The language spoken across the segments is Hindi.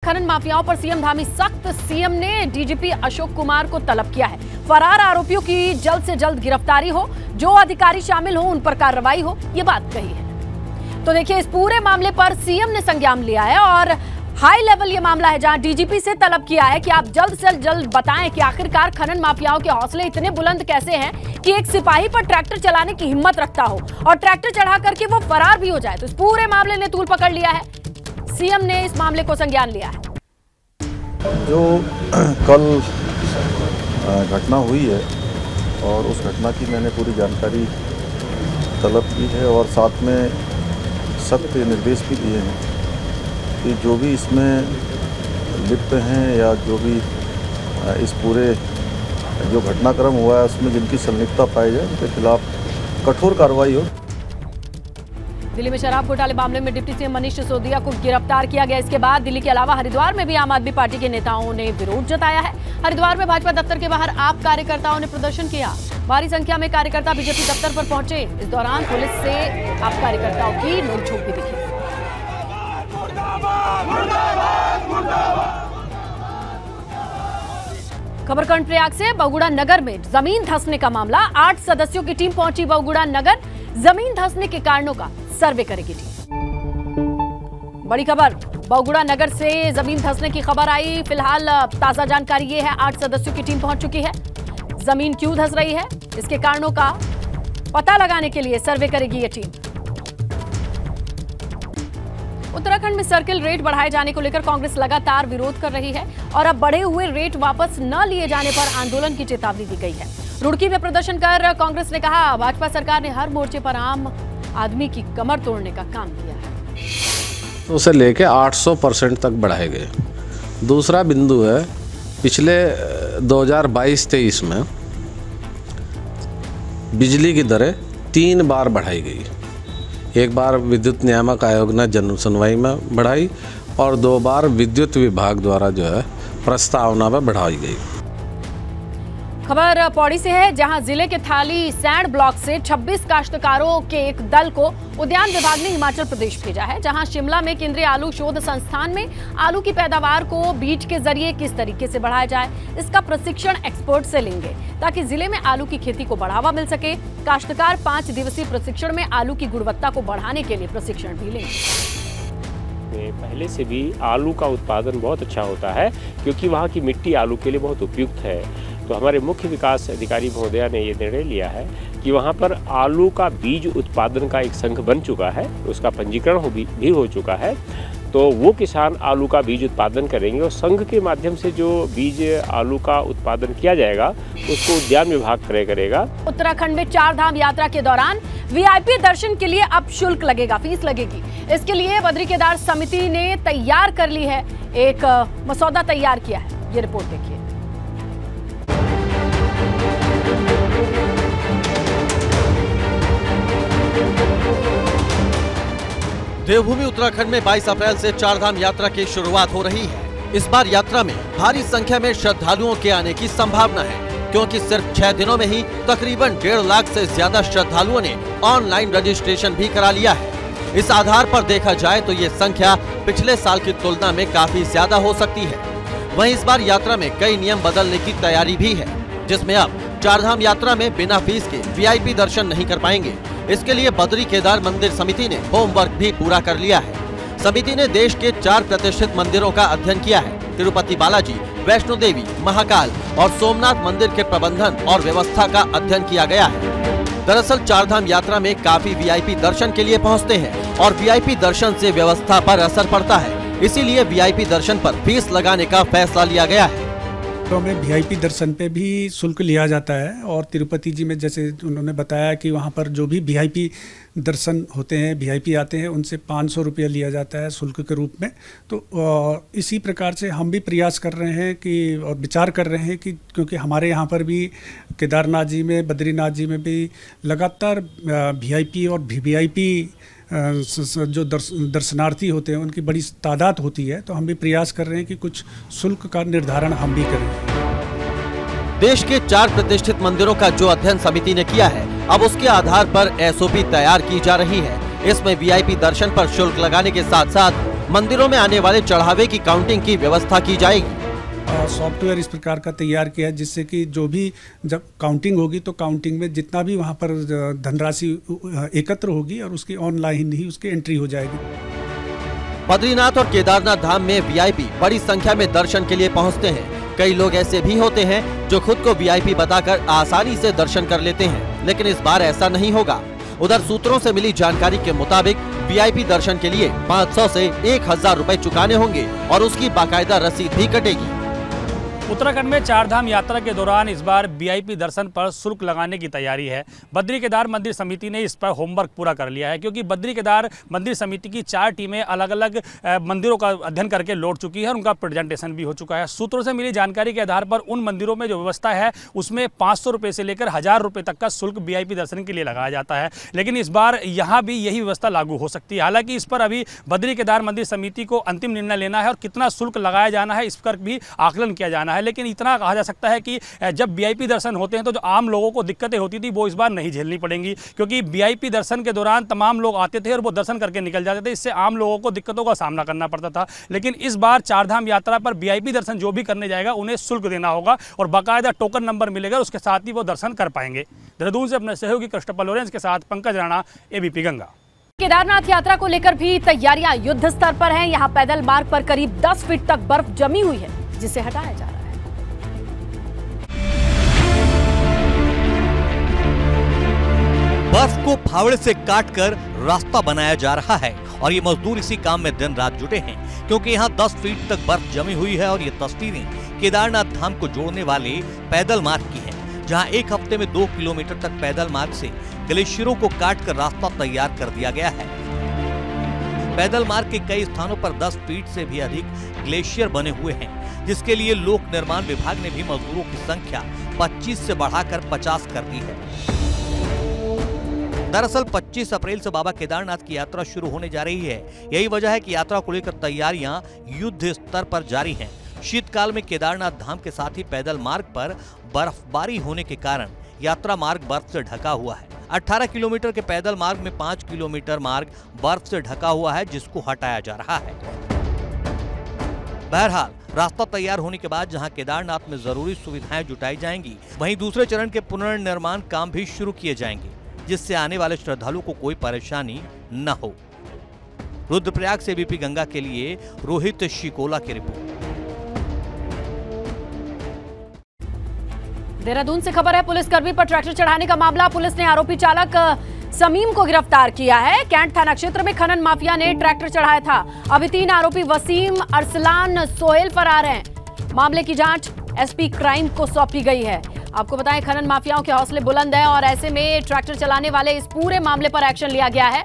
खनन माफियाओं पर सीएम धामी सख्त। सीएम ने डीजीपी अशोक कुमार को तलब किया है, फरार आरोपियों की जल्द से जल्द गिरफ्तारी हो, जो अधिकारी शामिल हो उन पर कार्रवाई हो, ये बात कही है। तो देखिए, इस पूरे मामले पर सीएम ने संज्ञान लिया है और हाई लेवल ये मामला है, जहां डीजीपी से तलब किया है कि आप जल्द से जल्द बताएं कि आखिरकार खनन माफियाओं के हौसले इतने बुलंद कैसे हैं कि एक सिपाही पर ट्रैक्टर चलाने की हिम्मत रखता हो और ट्रैक्टर चढ़ा करके वो फरार भी हो जाए। तो इस पूरे मामले ने तूल पकड़ लिया है, सीएम ने इस मामले को संज्ञान लिया है। जो कल घटना हुई है और उस घटना की मैंने पूरी जानकारी तलब की है और साथ में सख्त निर्देश भी दिए हैं कि जो भी इसमें लिप्त हैं या जो भी इस पूरे जो घटनाक्रम हुआ है उसमें जिनकी संलिप्तता पाई जाए उनके खिलाफ कठोर कार्रवाई हो। दिल्ली में शराब घोटाले मामले में डिप्टी सीएम मनीष सिसोदिया को गिरफ्तार किया गया। इसके बाद दिल्ली के अलावा हरिद्वार में भी आम आदमी पार्टी के नेताओं ने विरोध जताया है। हरिद्वार में भाजपा दफ्तर के बाहर आप कार्यकर्ताओं ने प्रदर्शन किया। भारी संख्या में कार्यकर्ता बीजेपी दफ्तर पर पहुंचे। इस दौरान पुलिस से आप कार्यकर्ताओं की नोकझोंक भी दिखी। खबर कर्णप्रयाग से। बगुड़ा नगर में जमीन धंसने का मामला, 8 सदस्यों की टीम पहुंची बगुड़ा नगर। जमीन धंसने के कारणों का सर्वे करेगी टीम। बड़ी खबर, बगुड़ा नगर से जमीन धंसने की खबर आई। फिलहाल ताजा जानकारी ये है, 8 सदस्यों की टीम पहुंच चुकी है। जमीन क्यों धंस रही है, इसके कारणों का पता लगाने के लिए सर्वे करेगी ये टीम। उत्तराखंड में सर्किल रेट बढ़ाए जाने को लेकर कांग्रेस लगातार विरोध कर रही है और अब बढ़े हुए रेट वापस न लिए जाने पर आंदोलन की चेतावनी दी गई है। रुड़की में प्रदर्शन कर कांग्रेस ने कहा, भाजपा सरकार ने हर मोर्चे पर आम आदमी की कमर तोड़ने का काम किया है। तो उसे लेके 800% तक बढ़ाए गए। दूसरा बिंदु है, पिछले 2022-23 में बिजली की दरें 3 बार बढ़ाई गई। एक बार विद्युत नियामक आयोग ने जन सुनवाई में बढ़ाई और 2 बार विद्युत विभाग द्वारा जो है प्रस्तावना में बढ़ाई गई। खबर पौड़ी से है, जहां जिले के थाली सैंड ब्लॉक से 26 काश्तकारों के एक दल को उद्यान विभाग ने हिमाचल प्रदेश भेजा है। जहां शिमला में केंद्रीय आलू शोध संस्थान में आलू की पैदावार को बीज के जरिए किस तरीके से बढ़ाया जाए, इसका प्रशिक्षण एक्सपर्ट से लेंगे ताकि जिले में आलू की खेती को बढ़ावा मिल सके। काश्तकार 5 दिवसीय प्रशिक्षण में आलू की गुणवत्ता को बढ़ाने के लिए प्रशिक्षण भी लेंगे। पहले से भी आलू का उत्पादन बहुत अच्छा होता है क्योंकि वहाँ की मिट्टी आलू के लिए बहुत उपयुक्त है। तो हमारे मुख्य विकास अधिकारी महोदया ने ये निर्णय लिया है कि वहाँ पर आलू का बीज उत्पादन का एक संघ बन चुका है, उसका पंजीकरण भी हो चुका है। तो वो किसान आलू का बीज उत्पादन करेंगे और संघ के माध्यम से जो बीज आलू का उत्पादन किया जाएगा उसको उद्यान विभाग करेगा। उत्तराखंड में 4 धाम यात्रा के दौरान वीआईपी दर्शन के लिए अब शुल्क लगेगा, फीस लगेगी। इसके लिए बद्री केदार समिति ने तैयार कर ली है, एक मसौदा तैयार किया है। ये रिपोर्ट देखिए। देवभूमि उत्तराखंड में 22 अप्रैल से 4 धाम यात्रा की शुरुआत हो रही है। इस बार यात्रा में भारी संख्या में श्रद्धालुओं के आने की संभावना है, क्योंकि सिर्फ 6 दिनों में ही तकरीबन 1.5 लाख से ज्यादा श्रद्धालुओं ने ऑनलाइन रजिस्ट्रेशन भी करा लिया है। इस आधार पर देखा जाए तो ये संख्या पिछले साल की तुलना में काफी ज्यादा हो सकती है। वहीं इस बार यात्रा में कई नियम बदलने की तैयारी भी है, जिसमें अब 4 धाम यात्रा में बिना फीस के वीआईपी दर्शन नहीं कर पाएंगे। इसके लिए बद्री केदार मंदिर समिति ने होमवर्क भी पूरा कर लिया है। समिति ने देश के 4 प्रतिष्ठित मंदिरों का अध्ययन किया है। तिरुपति बालाजी, वैष्णो देवी, महाकाल और सोमनाथ मंदिर के प्रबंधन और व्यवस्था का अध्ययन किया गया है। दरअसल 4 धाम यात्रा में काफी वीआईपी दर्शन के लिए पहुंचते हैं और वीआईपी दर्शन से व्यवस्था पर असर पड़ता है। इसीलिए वीआईपी दर्शन पर फीस लगाने का फैसला लिया गया है। तो में वीआईपी दर्शन पे भी शुल्क लिया जाता है और तिरुपति जी में जैसे उन्होंने बताया कि वहाँ पर जो भी वीआईपी दर्शन होते हैं, वीआईपी आते हैं, उनसे 500 रुपया लिया जाता है शुल्क के रूप में। तो इसी प्रकार से हम भी प्रयास कर रहे हैं कि और विचार कर रहे हैं कि क्योंकि हमारे यहाँ पर भी केदारनाथ जी में, बद्रीनाथ जी में भी लगातार वीआईपी और वीवीआईपी जो दर्शनार्थी होते हैं उनकी बड़ी तादाद होती है। तो हम भी प्रयास कर रहे हैं कि कुछ शुल्क का निर्धारण हम भी करें। देश के 4 प्रतिष्ठित मंदिरों का जो अध्ययन समिति ने किया है, अब उसके आधार पर एसओपी तैयार की जा रही है। इसमें वीआईपी दर्शन पर शुल्क लगाने के साथ साथ मंदिरों में आने वाले चढ़ावे की काउंटिंग की व्यवस्था की जाएगी। सॉफ्टवेयर इस प्रकार का तैयार किया है जिससे कि जो भी जब काउंटिंग होगी तो काउंटिंग में जितना भी वहाँ पर धनराशि एकत्र होगी और उसकी ऑनलाइन ही उसकी एंट्री हो जाएगी। बद्रीनाथ और केदारनाथ धाम में वीआईपी बड़ी संख्या में दर्शन के लिए पहुंचते हैं। कई लोग ऐसे भी होते हैं जो खुद को वीआईपी बताकर आसानी से दर्शन कर लेते हैं, लेकिन इस बार ऐसा नहीं होगा। उधर सूत्रों से मिली जानकारी के मुताबिक वीआईपी दर्शन के लिए 500 से 1000 रुपए चुकाने होंगे और उसकी बाकायदा रसीद भी कटेगी। उत्तराखंड में चारधाम यात्रा के दौरान इस बार वीआईपी दर्शन पर शुल्क लगाने की तैयारी है। बद्री केदार मंदिर समिति ने इस पर होमवर्क पूरा कर लिया है, क्योंकि बद्री केदार मंदिर समिति की 4 टीमें अलग अलग मंदिरों का अध्ययन करके लौट चुकी है और उनका प्रेजेंटेशन भी हो चुका है। सूत्रों से मिली जानकारी के आधार पर उन मंदिरों में जो व्यवस्था है उसमें 500 रुपये से लेकर 1000 रुपये तक का शुल्क वीआईपी दर्शन के लिए लगाया जाता है, लेकिन इस बार यहाँ भी यही व्यवस्था लागू हो सकती है। हालांकि इस पर अभी बद्री केदार मंदिर समिति को अंतिम निर्णय लेना है और कितना शुल्क लगाया जाना है इस पर भी आकलन किया जाना है। लेकिन इतना कहा जा सकता है कि जब वीआईपी दर्शन होते हैं तो जो आम लोगों को दिक्कतें होती थी वो इस बार नहीं झेलनी पड़ेंगी, क्योंकि वीआईपी दर्शन के दौरान तमाम लोग आते थे और वो दर्शन करके निकल जाते थे। इससे आम लोगों को दिक्कतों का सामना करना पड़ता था। लेकिन इस बार चारधाम यात्रा पर वीआईपी दर्शन जो भी करने जाएगा उन्हें शुल्क देना होगा और बाकायदा टोकन नंबर मिलेगा, उसके साथ ही वो दर्शन कर पाएंगे। देहरादून से अपने सहयोगी क्रिस्टोफर लॉरेंस के साथ पंकज राणा, एबीपी गंगा। केदारनाथ यात्रा को लेकर भी तैयारियां युद्ध स्तर पर हैं। यहां पैदल मार्ग पर करीब 10 फीट तक बर्फ जमी हुई है, जिसे हटाया जा रहा है। बर्फ को फावड़े से काटकर रास्ता बनाया जा रहा है और ये मजदूर इसी काम में दिन रात जुटे हैं, क्योंकि यहाँ 10 फीट तक बर्फ जमी हुई है और ये तस्वीरें केदारनाथ धाम को जोड़ने वाले पैदल मार्ग की हैं, जहाँ एक हफ्ते में 2 किलोमीटर तक पैदल मार्ग से ग्लेशियरों को काटकर रास्ता तैयार कर दिया गया है। पैदल मार्ग के कई स्थानों पर 10 फीट से भी अधिक ग्लेशियर बने हुए हैं, जिसके लिए लोक निर्माण विभाग ने भी मजदूरों की संख्या 25 से बढ़ाकर 50 कर दी है। दरअसल 25 अप्रैल से बाबा केदारनाथ की यात्रा शुरू होने जा रही है। यही वजह है कि यात्रा को लेकर तैयारियां युद्ध स्तर पर जारी हैं। शीतकाल में केदारनाथ धाम के साथ ही पैदल मार्ग पर बर्फबारी होने के कारण यात्रा मार्ग बर्फ से ढका हुआ है। 18 किलोमीटर के पैदल मार्ग में 5 किलोमीटर मार्ग बर्फ से ढका हुआ है, जिसको हटाया जा रहा है। बहरहाल रास्ता तैयार होने के बाद जहां केदारनाथ में जरूरी सुविधाएं जुटाई जाएंगी, वहीं दूसरे चरण के पुनर्निर्माण काम भी शुरू किए जाएंगे, जिससे आने वाले श्रद्धालुओं को कोई परेशानी न हो। रुद्रप्रयाग से एबीपी गंगा के लिए रोहित शिकोला की रिपोर्ट। देहरादून से खबर है, पुलिसकर्मी पर ट्रैक्टर चढ़ाने का मामला। पुलिस ने आरोपी चालक समीम को गिरफ्तार किया है। कैंट थाना क्षेत्र में खनन माफिया ने ट्रैक्टर चढ़ाया था। अभी 3 आरोपी वसीम, अरसलान, सोहेल फरार हैं। मामले की जांच एसपी क्राइम को सौंपी गई है। आपको बताएं, खनन माफियाओं के हौसले बुलंद हैं और ऐसे में ट्रैक्टर चलाने वाले इस पूरे मामले पर एक्शन लिया गया है।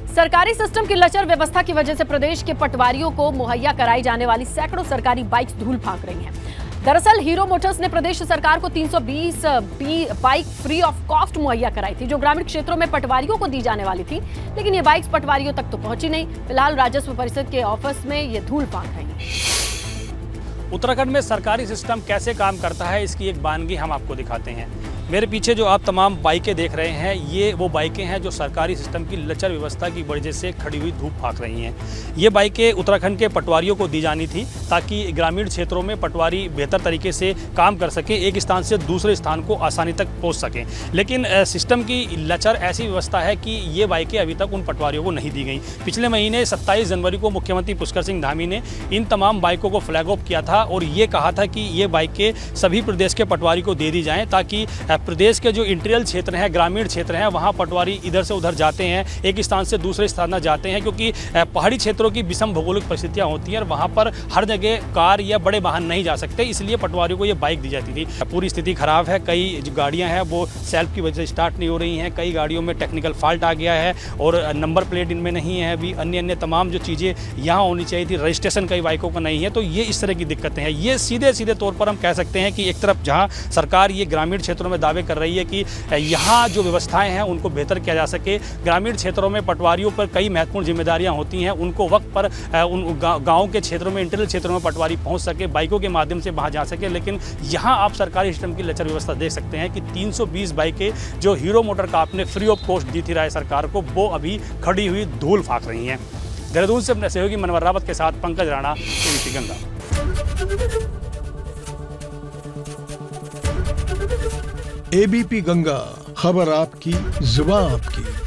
सरकारी सिस्टम की लचर व्यवस्था की वजह से प्रदेश के पटवारियों को मुहैया कराई जाने वाली सैकड़ों सरकारी बाइक्स धूल फांक रही हैं। दरअसल हीरो मोटर्स ने प्रदेश सरकार को 320 बाइक फ्री ऑफ कॉस्ट मुहैया कराई थी, जो ग्रामीण क्षेत्रों में पटवारियों को दी जाने वाली थी, लेकिन ये बाइक्स पटवारियों तक तो पहुंची नहीं। फिलहाल राजस्व परिषद के ऑफिस में ये धूल फांक रही है। उत्तराखंड में सरकारी सिस्टम कैसे काम करता है, इसकी एक वानगी हम आपको दिखाते हैं। मेरे पीछे जो आप तमाम बाइकें देख रहे हैं, ये वो बाइकें हैं जो सरकारी सिस्टम की लचर व्यवस्था की वजह से खड़ी हुई धूप फांक रही हैं। ये बाइकें उत्तराखंड के पटवारियों को दी जानी थी, ताकि ग्रामीण क्षेत्रों में पटवारी बेहतर तरीके से काम कर सकें, एक स्थान से दूसरे स्थान को आसानी तक पहुंच सकें। लेकिन सिस्टम की लचर ऐसी व्यवस्था है कि ये बाइकें अभी तक उन पटवारियों को नहीं दी गई। पिछले महीने 27 जनवरी को मुख्यमंत्री पुष्कर सिंह धामी ने इन तमाम बाइकों को फ्लैग ऑफ किया था और ये कहा था कि ये बाइकें सभी प्रदेश के पटवारी को दे दी जाएँ, ताकि प्रदेश के जो इंटीरियर क्षेत्र हैं, ग्रामीण क्षेत्र हैं, वहाँ पटवारी इधर से उधर जाते हैं, एक स्थान से दूसरे स्थान जाते हैं, क्योंकि पहाड़ी क्षेत्रों की विषम भौगोलिक परिस्थितियाँ होती हैं और वहाँ पर हर जगह कार या बड़े वाहन नहीं जा सकते, इसलिए पटवारियों को ये बाइक दी जाती थी। पूरी स्थिति खराब है। कई जो गाड़ियाँ हैं वो सेल्फ की वजह से स्टार्ट नहीं हो रही हैं, कई गाड़ियों में टेक्निकल फॉल्ट आ गया है और नंबर प्लेट इनमें नहीं है। अभी अन्य तमाम जो चीज़ें यहाँ होनी चाहिए थी, रजिस्ट्रेशन कई बाइकों का नहीं है, तो ये इस तरह की दिक्कतें हैं। ये सीधे तौर पर हम कह सकते हैं कि एक तरफ जहाँ सरकार ये ग्रामीण क्षेत्रों में दावे कर रही है कि यहाँ जो व्यवस्थाएं हैं उनको बेहतर किया जा सके। ग्रामीण क्षेत्रों में पटवारियों पर कई महत्वपूर्ण जिम्मेदारियां होती हैं, उनको वक्त पर उन गाँव के क्षेत्रों में, इंटीरियर क्षेत्रों में पटवारी पहुँच सके, बाइकों के माध्यम से वहाँ जा सके। लेकिन यहाँ आप सरकारी सिस्टम की लचर व्यवस्था देख सकते हैं कि 320 बाइकें जो हीरो मोटर का आपने फ्री ऑफ कॉस्ट दी थी राय सरकार को, वो अभी खड़ी हुई धूल फाक रही हैं। देहरादून से अपने सहयोगी मनवर रावत के साथ पंकज राणा, एबीपी गंगा। एबीपी गंगा, खबर आपकी, जुबान आपकी।